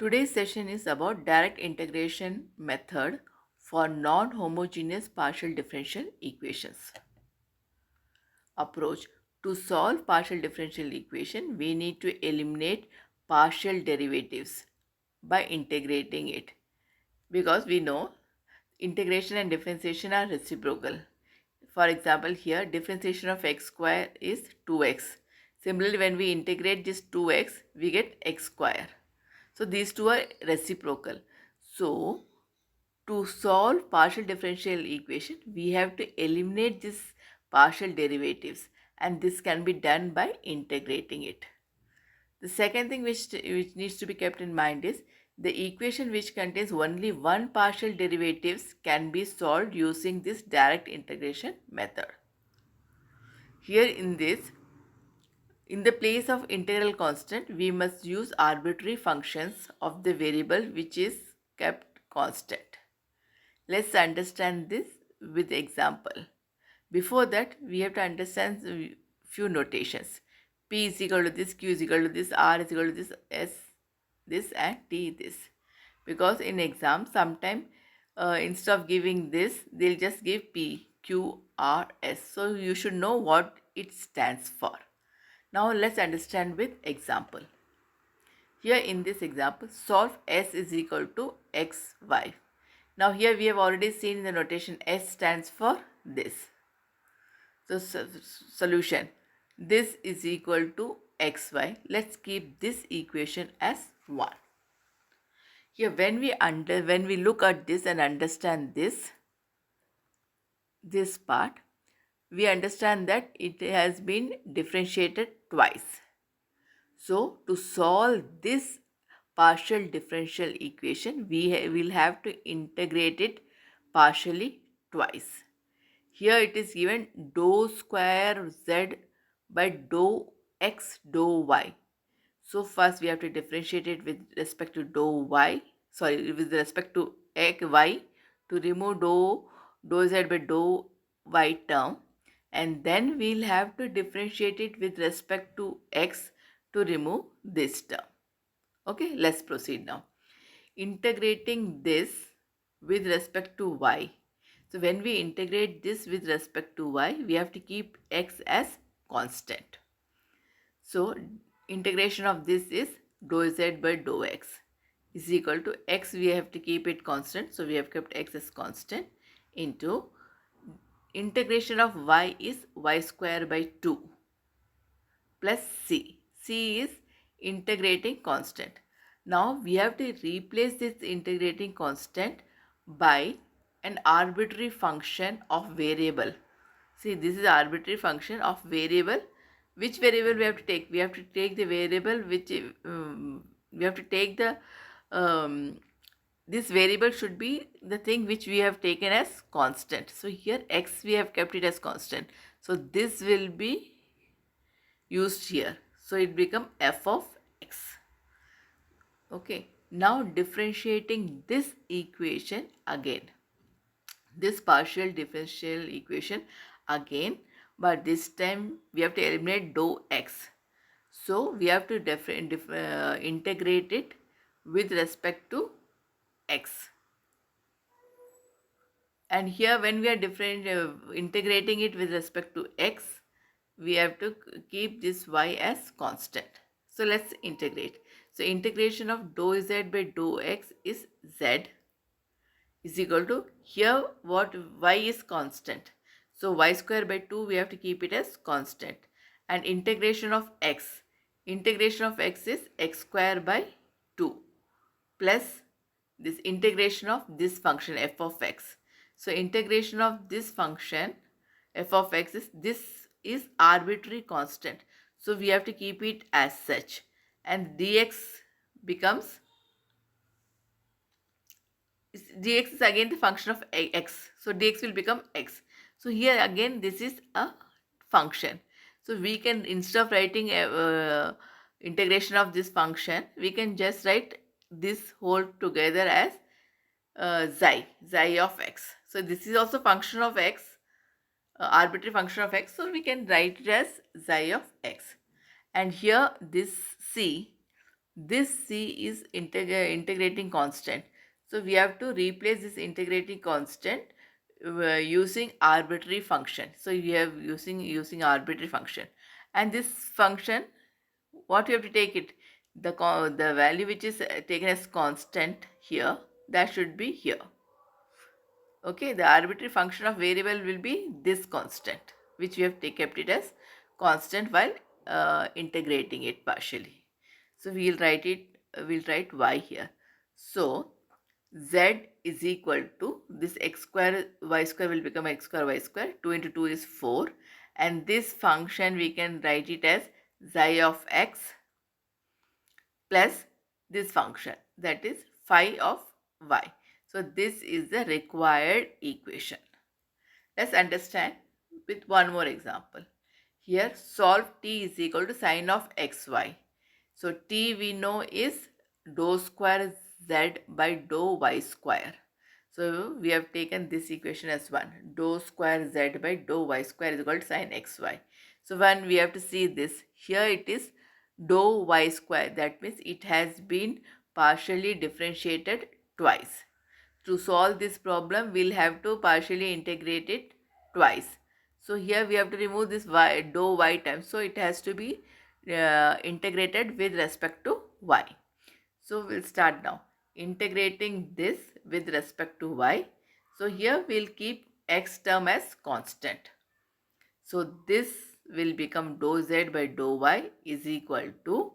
Today's session is about direct integration method for non-homogeneous partial differential equations. Approach. To solve partial differential equation, we need to eliminate partial derivatives by integrating it, because we know integration and differentiation are reciprocal. For example, here differentiation of x square is 2x. Similarly, when we integrate this 2x, we get x square. So these two are reciprocal. So to solve partial differential equation, we have to eliminate this partial derivatives, and this can be done by integrating it. The second thing which needs to be kept in mind is the equation which contains only one partial derivatives can be solved using this direct integration method. Here in the place of integral constant, we must use arbitrary functions of the variable which is kept constant. Let's understand this with example. Before that, we have to understand few notations. P is equal to this, Q is equal to this, R is equal to this, S this, and T this. Because in exam, sometime instead of giving this, they'll just give P, Q, R, S. So you should know what it stands for. Now let's understand with example. Here in this example, solve S is equal to X, Y. Now here we have already seen in the notation S stands for this. So solution, this is equal to xy. Let's keep this equation as 1. Here when we look at this and understand this part, we understand that it has been differentiated twice. So to solve this partial differential equation, we will have to integrate it partially twice. Here it is given dou square z by dou x dou y. So first we have to differentiate it with respect to with respect to y, to remove dou z by dou y term, and then we'll have to differentiate it with respect to x to remove this term. Okay, let's proceed now. Integrating this with respect to y. So when we integrate this with respect to y, we have to keep x as constant. So integration of this is dou z by dou x is equal to x, we have to keep it constant. So we have kept x as constant, into integration of y is y square by 2 plus c. C is integrating constant. Now we have to replace this integrating constant by an arbitrary function of variable. See, this is arbitrary function of variable. Which variable we have to take? We have to take the variable which we have to take the this variable should be the thing which we have taken as constant. So here x we have kept it as constant. So this will be used here. So it become f of x. Okay. Now differentiating this equation again. This partial differential equation again, but this time we have to eliminate dou x. So we have to integrate it with respect to x. And here when we are integrating it with respect to x, we have to keep this y as constant. So let's integrate. So integration of dou z by dou x is z is equal to, here what y is constant. So y square by 2 we have to keep it as constant. And integration of x is x square by 2 plus this integration of this function f of x. So integration of this function f of x is arbitrary constant. So we have to keep it as such, and dx becomes, dx is again the function of x. So dx will become x. So here again this is a function. So we can, instead of writing integration of this function, we can just write this whole together as xi of x. So this is also function of x, arbitrary function of x. So we can write it as xi of x. And here this c, This c is integrating constant. So we have to replace this integrating constant using arbitrary function. So you have using arbitrary function, and this function, what you have to take it, the value which is taken as constant here, that should be here. Okay, the arbitrary function of variable will be this constant, which we have kept it as constant while integrating it partially. So we'll write y here. So z is equal to this x square, y square will become x square, y square. 2 into 2 is 4. And this function we can write it as xi of x plus this function, that is phi of y. So this is the required equation. Let's understand with one more example. Here solve t is equal to sine of xy. So t we know is dou square z by dou y square. So we have taken this equation as 1. Dou square z by dou y square is equal to sine xy. So when we have to see this, here it is dou y square. That means it has been partially differentiated twice. To solve this problem, we'll have to partially integrate it twice. So here we have to remove this y, dou y term. So it has to be integrated with respect to y. So we'll start now. Integrating this with respect to y. So here we'll keep x term as constant. So this will become dou z by dou y is equal to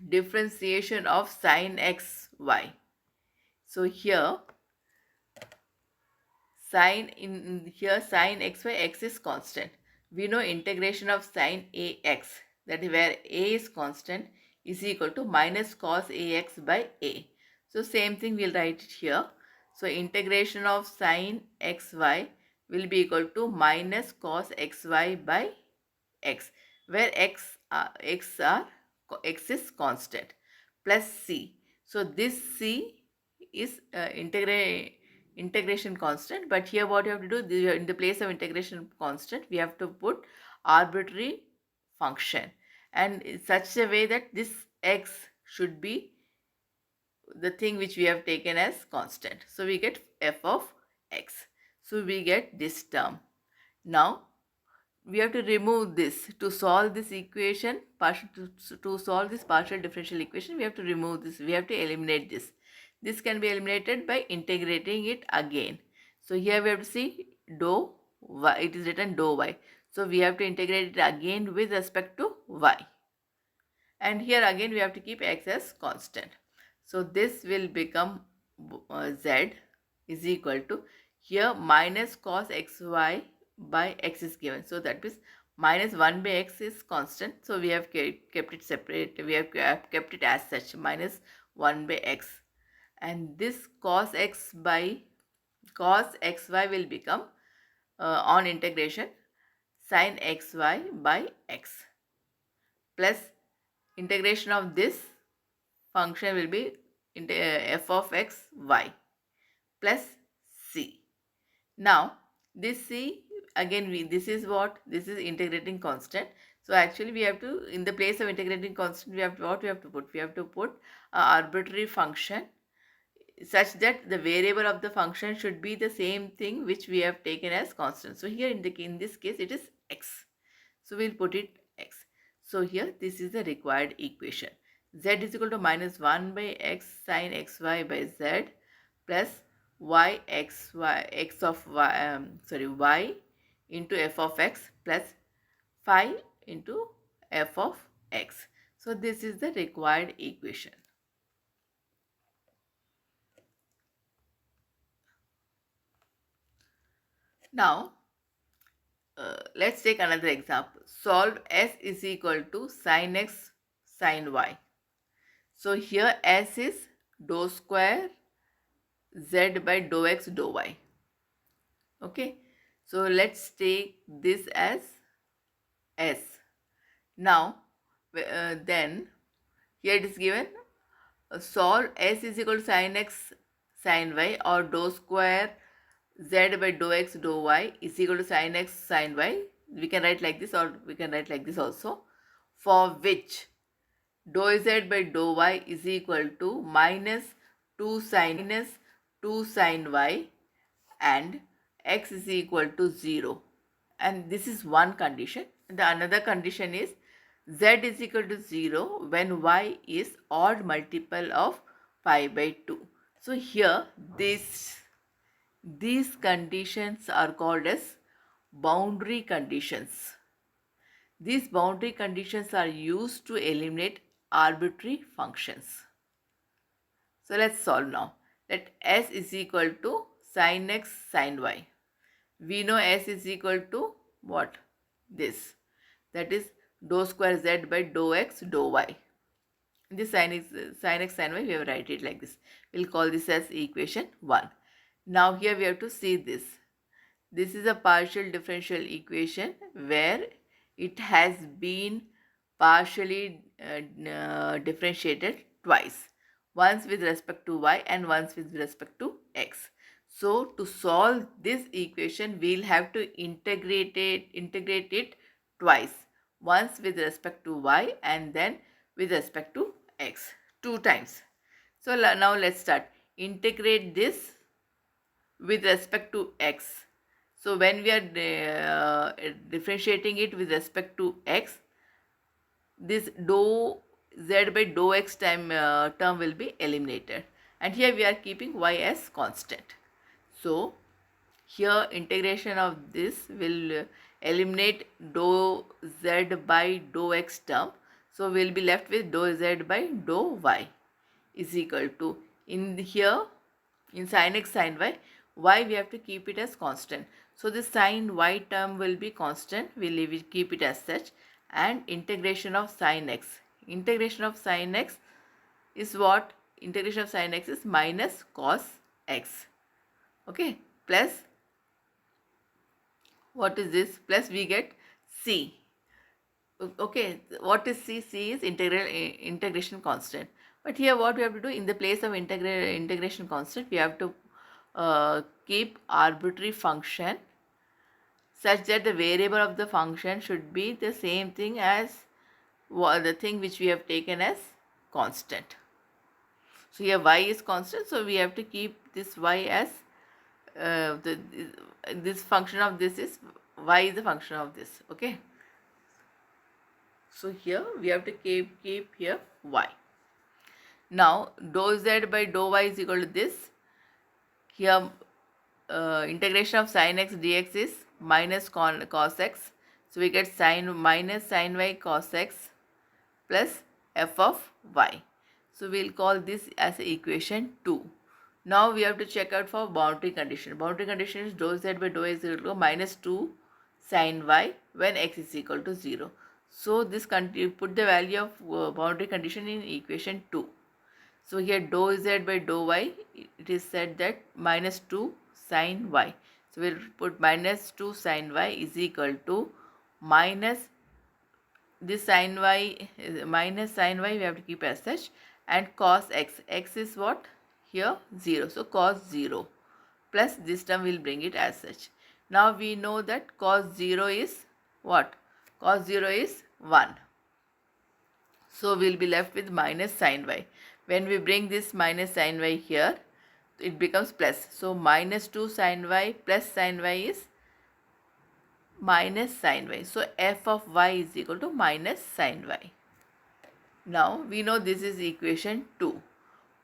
differentiation of sine x y. So here sine sine xy, x is constant. We know integration of sine ax, that is where a is constant, is equal to minus cos ax by a. So same thing we'll write it here. So integration of sine xy will be equal to minus cos xy by x, where x is constant, plus c. So this c is integration constant, but here what you have to do, in the place of integration constant we have to put arbitrary function, and in such a way that this x should be the thing which we have taken as constant. So we get f of x. So we get this term. Now we have to remove this to solve this equation, to solve this partial differential equation. We have to remove this, we have to eliminate this. This can be eliminated by integrating it again. So here we have to see dou y, it is written dou y. So we have to integrate it again with respect to y. And here again we have to keep x as constant. So this will become z is equal to, here minus cos xy by x is given. So that means minus 1 by x is constant. So we have kept it separate. We have kept it as such, minus 1 by x. And this cos xy will become on integration sin xy by x, plus integration of this function will be f of x y plus c. Now this c, again this is what, this is integrating constant. So actually we have to, in the place of integrating constant, we have to, what we have to put, we have to put arbitrary function such that the variable of the function should be the same thing which we have taken as constant. So here in this case it is x. So we'll put it x. So here this is the required equation. Z is equal to minus 1 by x sin xy by z plus y into f of x plus phi into f of x. So this is the required equation. Now let's take another example. Solve s is equal to sin x sin y. So here s is dou square z by dou x dou y. Okay, so let's take this as s. Now then here it is given solve s is equal to sin x sin y, or dou square z by dou x dou y is equal to sin x sin y. We can write like this, or we can write like this also, for which dou z by dou y is equal to minus 2 sine y and x is equal to 0. And this is one condition. The another condition is z is equal to 0 when y is odd multiple of pi by 2. So here these conditions are called as boundary conditions. These boundary conditions are used to eliminate arbitrary functions. So let's solve now. Let s is equal to sin x sin y. We know s is equal to what? This. That is dou square z by dou x dou y. This sin x sin y, we have write it like this. We'll call this as equation 1. Now here we have to see this. This is a partial differential equation where it has been partially differentiated twice. Once with respect to y and once with respect to x. So to solve this equation, we'll have to integrate it twice. Once with respect to y and then with respect to x. 2 times. So now let's start. Integrate this with respect to x. So when we are differentiating it with respect to x, this dou z by dou x term will be eliminated. And here we are keeping y as constant. So here integration of this will eliminate dou z by dou x term. So we will be left with dou z by dou y is equal to, in here, in sin x sin y we have to keep it as constant. So this sin y term will be constant, we will keep it as such, and integration of sin x. Integration of sin x is what? Integration of sin x is minus cos x. Okay, plus, what is this? Plus we get c. Okay, what is c? C is integration constant. But here what we have to do, in the place of integration constant, we have to keep arbitrary function such that the variable of the function should be the same thing as the thing which we have taken as constant. So here y is constant, so we have to keep this y as this function of this is y is the function of this. Okay. So here we have to keep here y. Now dou z by dou y is equal to this. Here integration of sin x dx is minus cos x. So we get minus sin y cos x plus f of y. So we'll call this as equation 2. Now we have to check out for boundary condition. Boundary condition is dou z by dou y is equal to minus 2 sin y when x is equal to 0. So this put the value of boundary condition in equation 2. So here dou z by dou y, it is said that minus 2 sin y. So we'll put minus 2 sin y is equal to minus this sin y, minus sin y we have to keep as such, and cos x. X is what? Here 0. So cos 0 plus this term will bring it as such. Now we know that cos 0 is what? Cos 0 is 1. So we will be left with minus sin y. When we bring this minus sin y here, it becomes plus. So minus 2 sin y plus sin y is minus sin y. So f of y is equal to minus sin y. Now we know this is equation 2.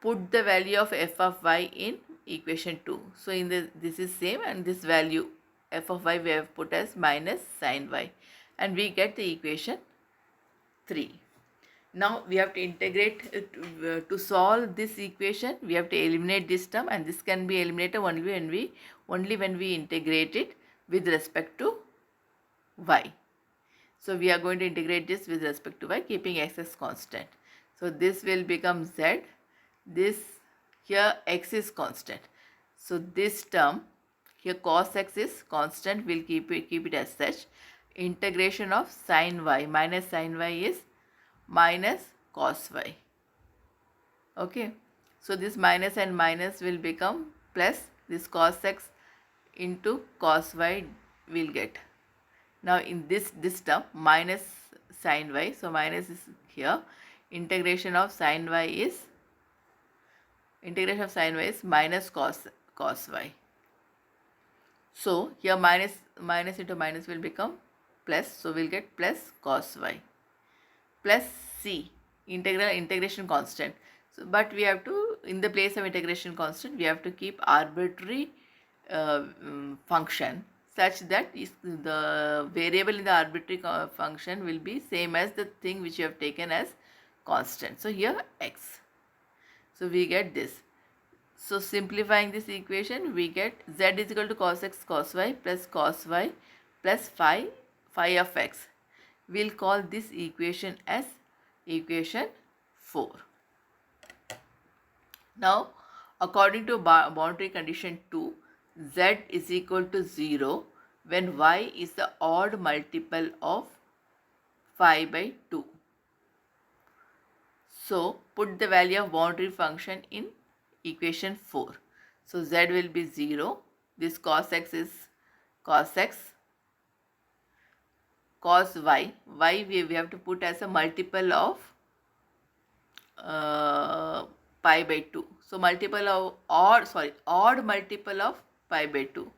Put the value of f of y in equation 2. So in this is same, and this value f of y we have put as minus sin y, and we get the equation 3. Now we have to integrate to solve this equation. We have to eliminate this term, and this can be eliminated only when we integrate it with respect to y. So we are going to integrate this with respect to y, keeping x as constant. So this will become z. This here x is constant. So this term here cos x is constant. We'll keep it as such. Integration of sin y minus sin y is minus cos y. Okay. So this minus and minus will become plus. This cos x into cos y will get. Now in this term minus sin y, so minus is here, integration of sine y is minus cos y. So here minus into minus will become plus, so we'll get plus cos y plus c, integration constant. So but we have to, in the place of integration constant, we have to keep arbitrary function such that the variable in the arbitrary function will be same as the thing which you have taken as constant. So here x. So we get this. So simplifying this equation, we get z is equal to cos x cos y plus phi of x. We'll call this equation as equation 4. Now, according to boundary condition 2, z is equal to 0 when y is the odd multiple of phi by 2. So, put the value of boundary function in equation 4. So, z will be 0. This cos x is cos x. Cos y. Y we have to put as a multiple of pi by 2. So, multiple of odd multiple of pi by 2.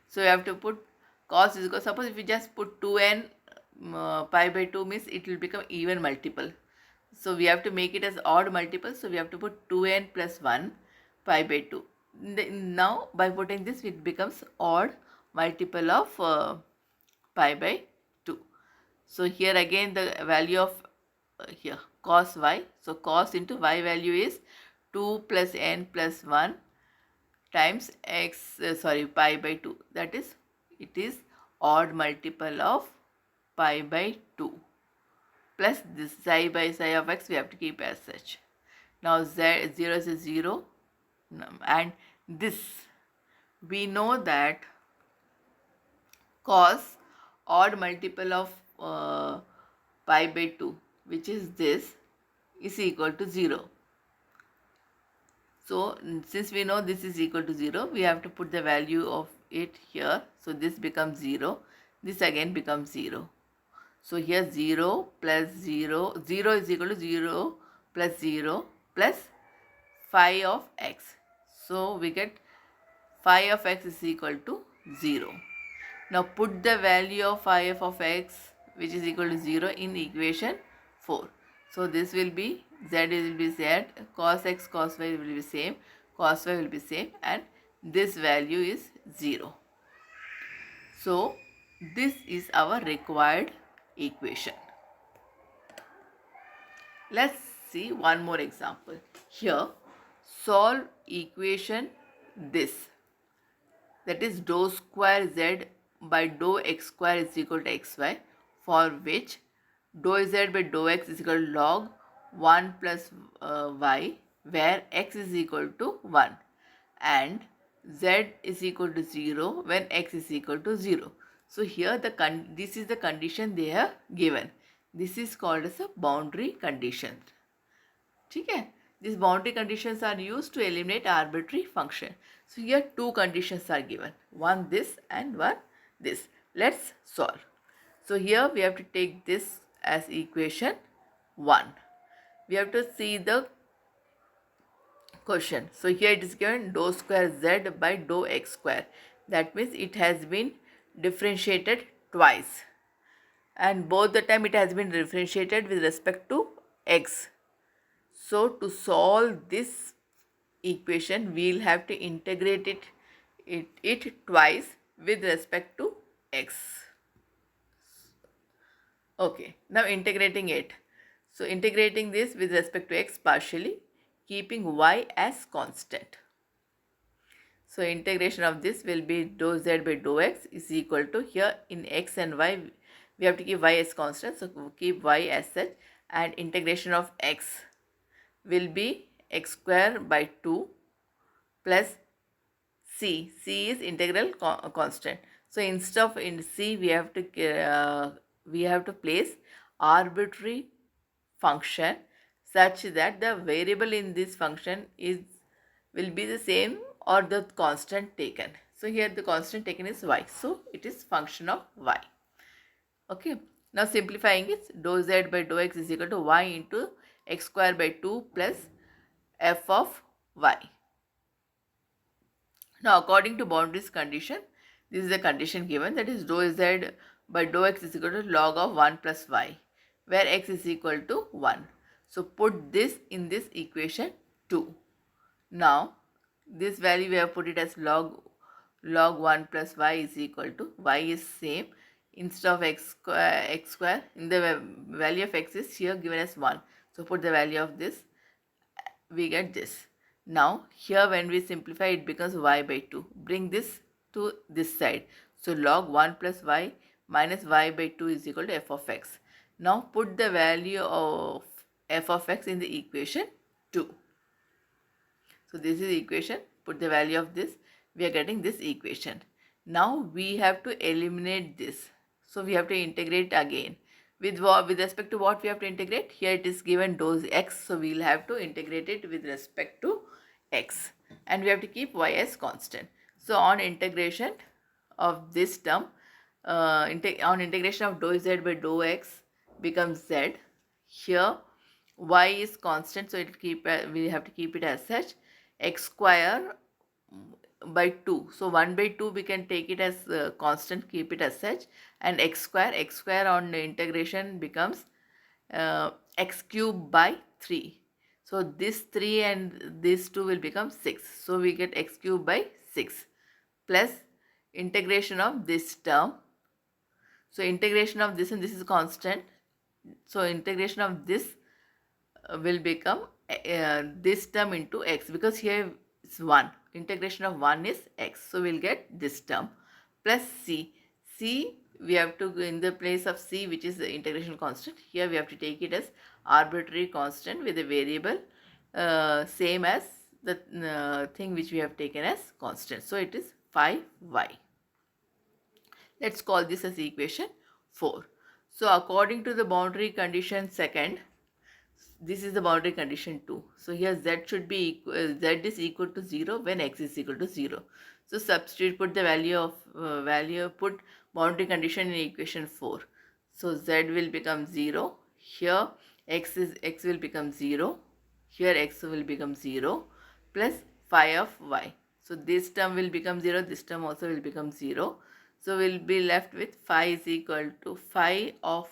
So, you have to put cos is equal, suppose if you just put 2n pi by 2 means it will become even multiple. So, we have to make it as odd multiple. So, we have to put 2n plus 1 pi by 2. Now, by putting this, it becomes odd multiple of pi by 2. So, here again the value of here cos y. So, cos into y value is 2 plus n plus 1 times x pi by 2. That is, it is odd multiple of pi by 2 plus this psi by psi of x we have to keep as such. Now, 0 is a 0 and this we know that cos odd multiple of pi by 2, which is this, is equal to 0. So, since we know this is equal to 0, we have to put the value of it here. So, this becomes 0. This again becomes 0. So, here 0 plus 0, 0 is equal to 0 plus phi of x. So, we get phi of x is equal to 0. Now, put the value of phi f of x, which is equal to 0, in equation 4. So, this will be z will be z, cos x cos y will be same, cos y will be same, and this value is 0. So, this is our required equation. Let's see one more example. Here, solve equation this, that is dou square z by dou x square is equal to xy, for which dou z by dou x is equal to log 1 plus y, where x is equal to 1 and z is equal to 0 when x is equal to 0. So, here this is the condition they have given. This is called as a boundary condition. Okay? These boundary conditions are used to eliminate arbitrary function. So, here two conditions are given. One this and one this. Let's solve. So, here we have to take this as equation 1. We have to see the question. So, here it is given dou square z by dou x square. That means it has been differentiated twice. And both the time it has been differentiated with respect to x. So, to solve this equation, we will have to integrate it twice with respect to x. Okay, now integrating it. So, integrating this with respect to x partially, keeping y as constant. So, integration of this will be dou z by dou x is equal to, here in x and y, we have to keep y as constant. So, keep y as such, and integration of x will be x square by 2 plus c. C is integral constant. So, instead of in c, we have to place arbitrary function such that the variable in this function will be the same or the constant taken. So, here the constant taken is y. So, it is function of y. Okay. Now, simplifying it, dou z by dou x is equal to y into x square by 2 plus f of y. Now according to boundaries condition, this is the condition given, that is dou z by dou x is equal to log of 1 plus y, where x is equal to 1. So put this in this equation 2. Now this value we have put it as log 1 plus y is equal to, y is same, instead of x square in the value of x is here given as 1. So put the value of this, we get this. Now here when we simplify it becomes y by 2. Bring this to this side. So log 1 plus y minus y by 2 is equal to f of x. Now put the value of f of x in the equation 2. So this is the equation. Put the value of this. We are getting this equation. Now we have to eliminate this. So we have to integrate again. With respect to what we have to integrate? Here it is given dou x. So we will have to integrate it with respect to x. And we have to keep y as constant. So on integration of this term, on integration of dou z by dou x becomes z. Here y is constant, so we have to keep it as such. X square by 2. So 1 by 2 we can take it as constant, keep it as such, and x square on the integration becomes x cube by 3. So this 3 and this 2 will become 6. So we get x cube by 6 plus integration of this term. So integration of this, and this is constant. So integration of this will become this term into x, because here it's 1. Integration of 1 is x. So we'll get this term plus c. C we have to, in the place of c, which is the integration constant, here we have to take it as arbitrary constant with a variable same as the thing which we have taken as constant. So it is 5y. Let's call this as equation 4. So according to the boundary condition second, this is the boundary condition 2. So here z should be equal, z is equal to 0 when x is equal to 0. So substitute, put the value of put boundary condition in equation 4. So z will become 0. Here x will become 0. Here x will become 0 plus phi of y. So this term will become 0. This term also will become 0. So we'll be left with phi is equal to phi of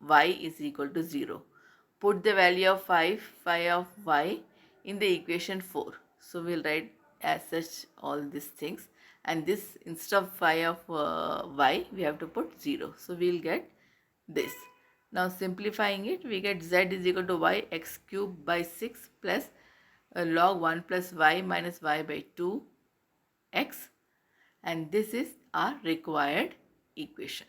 y is equal to 0. Put the value of phi of y in the equation 4. So we'll write as such all these things, and this instead of phi of y we have to put 0. So we'll get this. Now simplifying it, we get z is equal to y x cube by 6 plus log 1 plus y minus y by 2 x, and this is our required equation.